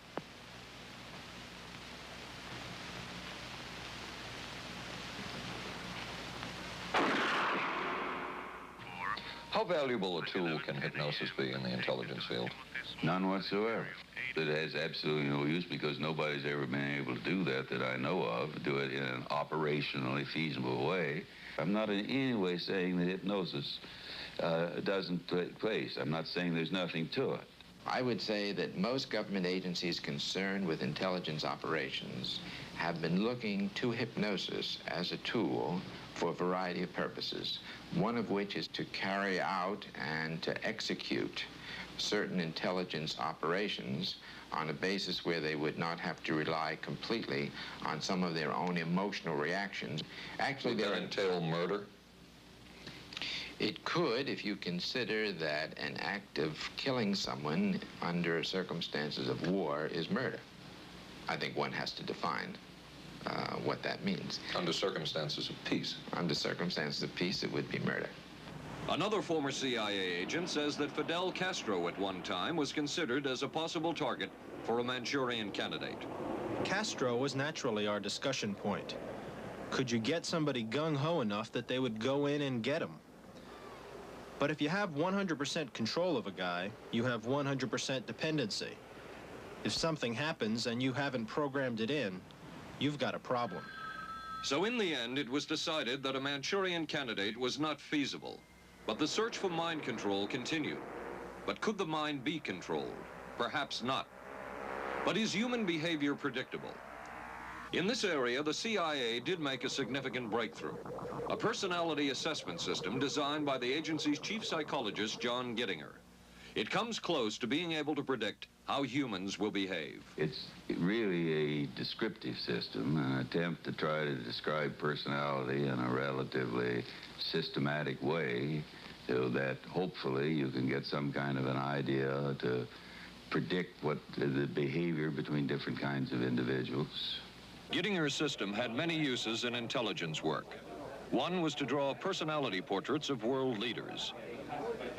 How valuable a tool can hypnosis be in the intelligence field? None whatsoever. It has absolutely no use because nobody's ever been able to do that I know of, do it in an operationally feasible way. I'm not in any way saying that hypnosis doesn't take place. I'm not saying there's nothing to it. I would say that most government agencies concerned with intelligence operations have been looking to hypnosis as a tool for a variety of purposes, one of which is to carry out and to execute certain intelligence operations on a basis where they would not have to rely completely on some of their own emotional reactions. Actually, would that entail murder? It could, if you consider that an act of killing someone under circumstances of war is murder. I think one has to define what that means. Under circumstances of peace? Under circumstances of peace, it would be murder. Another former CIA agent says that Fidel Castro at one time was considered as a possible target for a Manchurian candidate. Castro was naturally our discussion point. Could you get somebody gung-ho enough that they would go in and get him? But if you have 100% control of a guy, you have 100% dependency. If something happens and you haven't programmed it in, you've got a problem. So in the end, it was decided that a Manchurian candidate was not feasible. But the search for mind control continued. But could the mind be controlled? Perhaps not. But is human behavior predictable? In this area, the CIA did make a significant breakthrough. A personality assessment system designed by the agency's chief psychologist, John Gittinger. It comes close to being able to predict how humans will behave. It's really a descriptive system, an attempt to try to describe personality in a relatively systematic way so that hopefully you can get some kind of an idea to predict what the behavior between different kinds of individuals. Gittinger's system had many uses in intelligence work. One was to draw personality portraits of world leaders.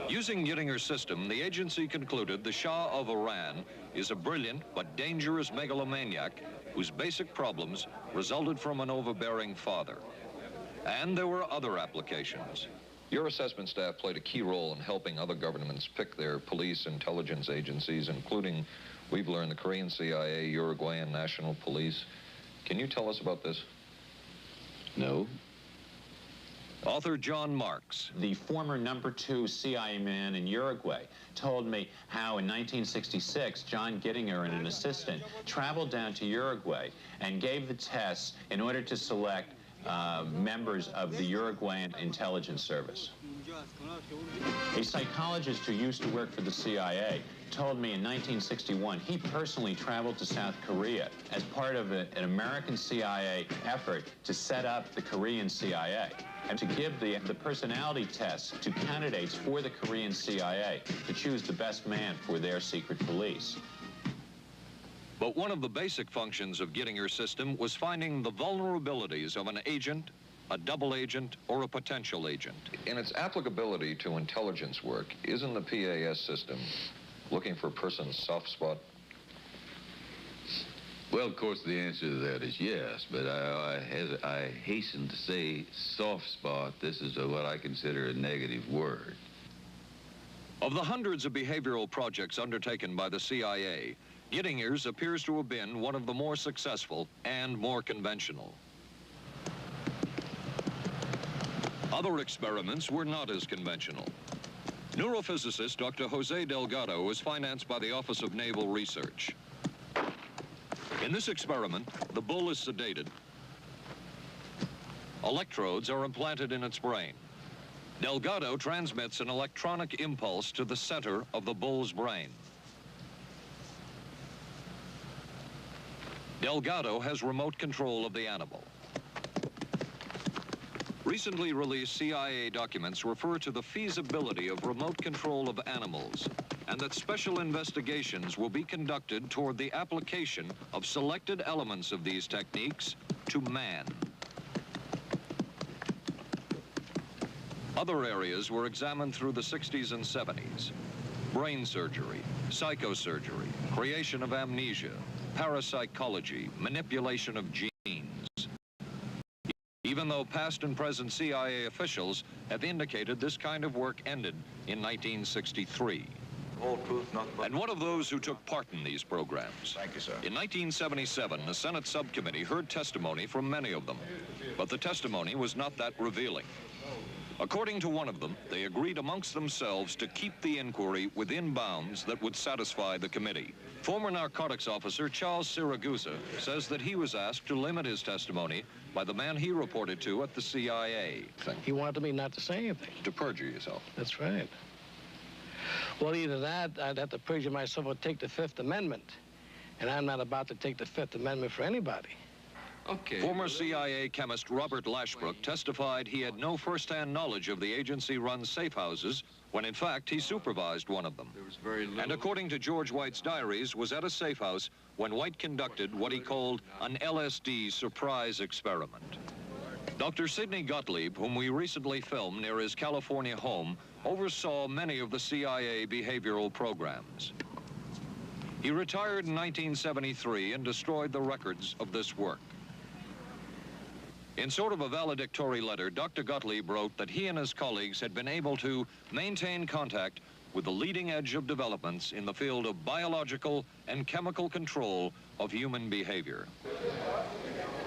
Using Gittinger's system, the agency concluded the Shah of Iran is a brilliant but dangerous megalomaniac whose basic problems resulted from an overbearing father. And there were other applications. Your assessment staff played a key role in helping other governments pick their police intelligence agencies, including, we've learned, the Korean CIA, Uruguayan National Police. Can you tell us about this? No. Author John Marks. The former #2 CIA man in Uruguay told me how in 1966, John Gittinger and an assistant traveled down to Uruguay and gave the tests in order to select members of the Uruguayan intelligence service. A psychologist who used to work for the CIA told me in 1961 he personally traveled to South Korea as part of an American CIA effort to set up the Korean CIA and to give the personality tests to candidates for the Korean CIA to choose the best man for their secret police. But one of the basic functions of Gittinger's system was finding the vulnerabilities of an agent, a double agent, or a potential agent. In its applicability to intelligence work, isn't the PAS system looking for a person's soft spot? Well, of course, the answer to that is yes, but I hasten to say soft spot. This is what I consider a negative word. Of the hundreds of behavioral projects undertaken by the CIA, Gittinger's appears to have been one of the more successful and more conventional. Other experiments were not as conventional. Neurophysicist Dr. Jose Delgado was financed by the Office of Naval Research. In this experiment, the bull is sedated. Electrodes are implanted in its brain. Delgado transmits an electronic impulse to the center of the bull's brain. Delgado has remote control of the animal. Recently released CIA documents refer to the feasibility of remote control of animals and that special investigations will be conducted toward the application of selected elements of these techniques to man. Other areas were examined through the 60s and 70s. Brain surgery, psychosurgery, creation of amnesia, parapsychology, manipulation of genes. Even though past and present CIA officials have indicated this kind of work ended in 1963. And one of those who took part in these programs. Thank you, sir. In 1977, a Senate subcommittee heard testimony from many of them, but the testimony was not that revealing. According to one of them, they agreed amongst themselves to keep the inquiry within bounds that would satisfy the committee. Former narcotics officer Charles Siragusa says that he was asked to limit his testimony by the man he reported to at the CIA. He wanted me not to say anything. To perjure yourself. That's right. Well, either that, I'd have to perjure myself or take the Fifth Amendment. And I'm not about to take the Fifth Amendment for anybody. Okay. Former CIA chemist Robert Lashbrook testified he had no first-hand knowledge of the agency-run safe houses when, in fact, he supervised one of them. There was very little. And according to George White's diaries, was at a safe house when White conducted what he called an LSD surprise experiment. Dr. Sidney Gottlieb, whom we recently filmed near his California home, oversaw many of the CIA behavioral programs. He retired in 1973 and destroyed the records of this work. In sort of a valedictory letter, Dr. Gottlieb wrote that he and his colleagues had been able to maintain contact with the leading edge of developments in the field of biological and chemical control of human behavior.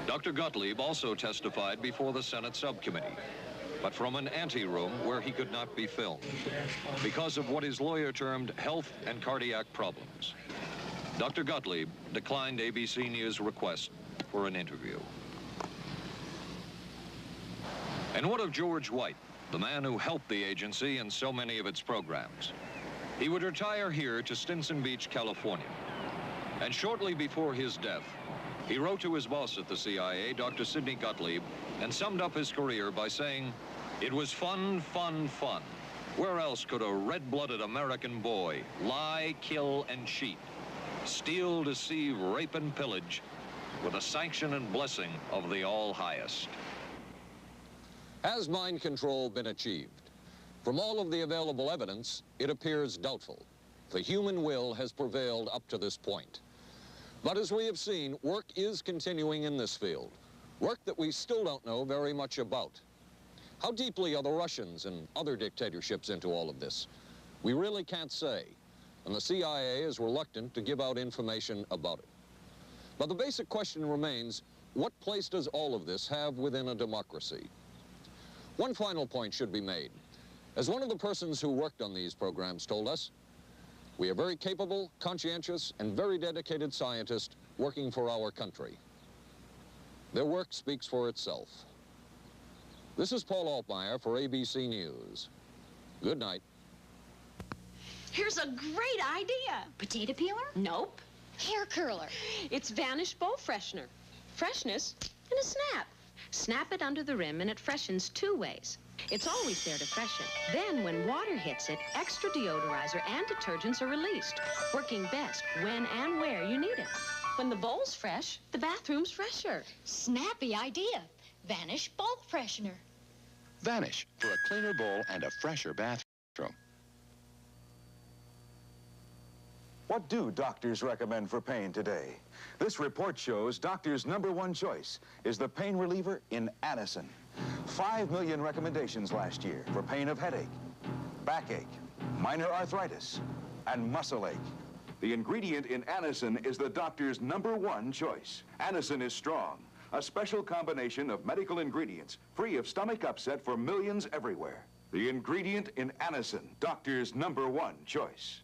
Dr. Gottlieb also testified before the Senate subcommittee, but from an anteroom where he could not be filmed because of what his lawyer termed health and cardiac problems. Dr. Gottlieb declined ABC News' request for an interview. And what of George White, the man who helped the agency in so many of its programs? He would retire here to Stinson Beach, California. And shortly before his death, he wrote to his boss at the CIA, Dr. Sidney Gottlieb, and summed up his career by saying, "It was fun, fun, fun. Where else could a red-blooded American boy lie, kill, and cheat, steal, deceive, rape, and pillage with the sanction and blessing of the All-Highest?" Has mind control been achieved? From all of the available evidence, it appears doubtful. The human will has prevailed up to this point. But as we have seen, work is continuing in this field, work that we still don't know very much about. How deeply are the Russians and other dictatorships into all of this? We really can't say, and the CIA is reluctant to give out information about it. But the basic question remains, what place does all of this have within a democracy? One final point should be made. As one of the persons who worked on these programs told us, we are very capable, conscientious, and very dedicated scientists working for our country. Their work speaks for itself. This is Paul Altmaier for ABC News. Good night. Here's a great idea. Potato peeler? Nope. Hair curler. It's Vanish Bow Freshener. Freshness in a snap. Snap it under the rim and it freshens two ways. It's always there to freshen. Then when water hits it, extra deodorizer and detergents are released, working best when and where you need it. When the bowl's fresh, the bathroom's fresher. Snappy idea. Vanish bowl freshener. Vanish for a cleaner bowl and a fresher bathroom. What do doctors recommend for pain today? This report shows doctors' #1 choice is the pain reliever in Anacin. 5 million recommendations last year for pain of headache, backache, minor arthritis, and muscle ache. The ingredient in Anacin is the doctor's #1 choice. Anacin is strong, a special combination of medical ingredients free of stomach upset for millions everywhere. The ingredient in Anacin, doctor's #1 choice.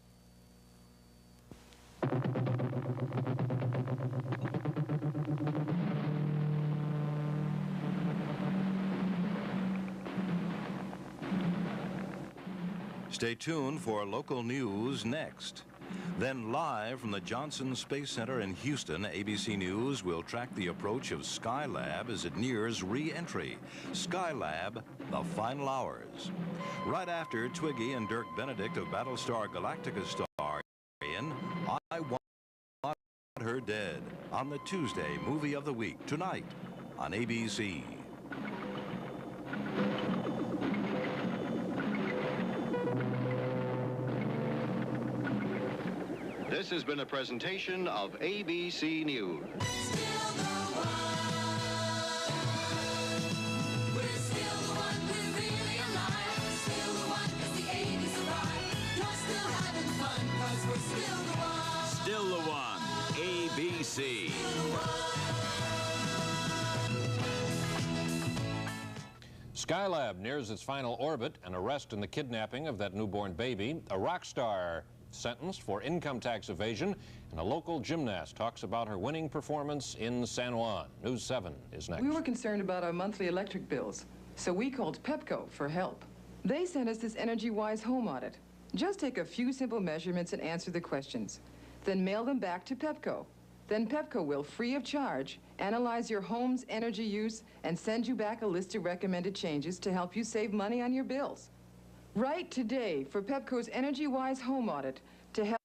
Stay tuned for local news next. Then live from the Johnson Space Center in Houston, ABC News will track the approach of Skylab as it nears re-entry. Skylab, the final hours. Right after Twiggy and Dirk Benedict of Battlestar Galactica star in I Want Her Dead on the Tuesday Movie of the Week tonight on ABC. This has been a presentation of ABC News. Still the one, ABC. Skylab nears its final orbit, an arrest in the kidnapping of that newborn baby, a rock star sentenced for income tax evasion, and a local gymnast talks about her winning performance in San Juan. News 7 is next. We were concerned about our monthly electric bills, so we called Pepco for help. They sent us this EnergyWise home audit. Just take a few simple measurements and answer the questions. Then mail them back to Pepco. Then Pepco will, free of charge, analyze your home's energy use and send you back a list of recommended changes to help you save money on your bills. Write today for Pepco's EnergyWise home audit to help